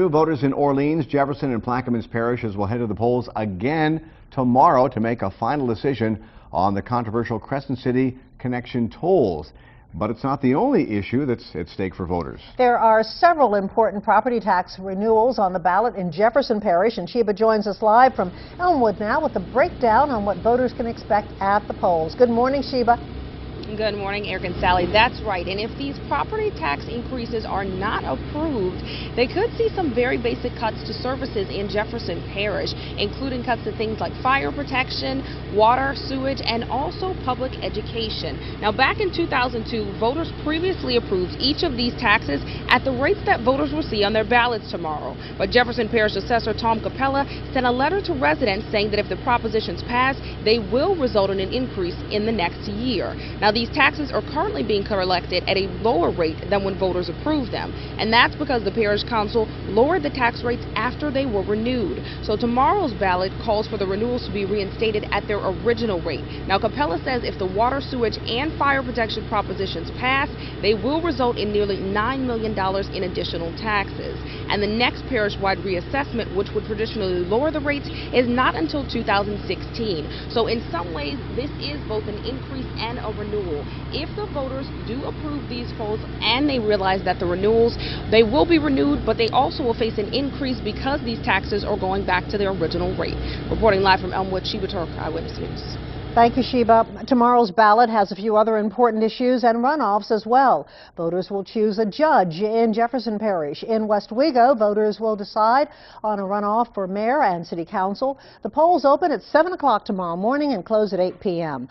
Voters in Orleans, Jefferson, and Plaquemines parishes will head to the polls again tomorrow to make a final decision on the controversial Crescent City connection tolls. But it's not the only issue that's at stake for voters. There are several important property tax renewals on the ballot in Jefferson Parish, and Sheba joins us live from Elmwood now with a breakdown on what voters can expect at the polls. Good morning, Sheba. Good morning, Eric and Sally. That's right. And if these property tax increases are not approved, they could see some very basic cuts to services in Jefferson Parish, including cuts to things like fire protection, water, sewage, and also public education. Now, back in 2002, voters previously approved each of these taxes at the rates that voters will see on their ballots tomorrow. But Jefferson Parish Assessor Tom Capella sent a letter to residents saying that if the propositions pass, they will result in an increase in the next year. Now, these taxes are currently being collected at a lower rate than when voters approved them, and that's because the parish council lowered the tax rates after they were renewed. So tomorrow's ballot calls for the renewals to be reinstated at their original rate. Now, Capella says if the water, sewage, and fire protection propositions pass, they will result in nearly $9 million in additional taxes. And the next parish-wide reassessment, which would traditionally lower the rates, is not until 2016. So in some ways, this is both an increase and a renewal. If the voters do approve these polls and they realize that the renewals, they will be renewed, but they also will face an increase because these taxes are going back to their original rate. Reporting live from Elmwood, Sheba Turk, Eyewitness News. Thank you, Sheba. Tomorrow's ballot has a few other important issues and runoffs as well. Voters will choose a judge in Jefferson Parish. In West Wego, voters will decide on a runoff for mayor and city council. The polls open at 7 o'clock tomorrow morning and close at 8 p.m.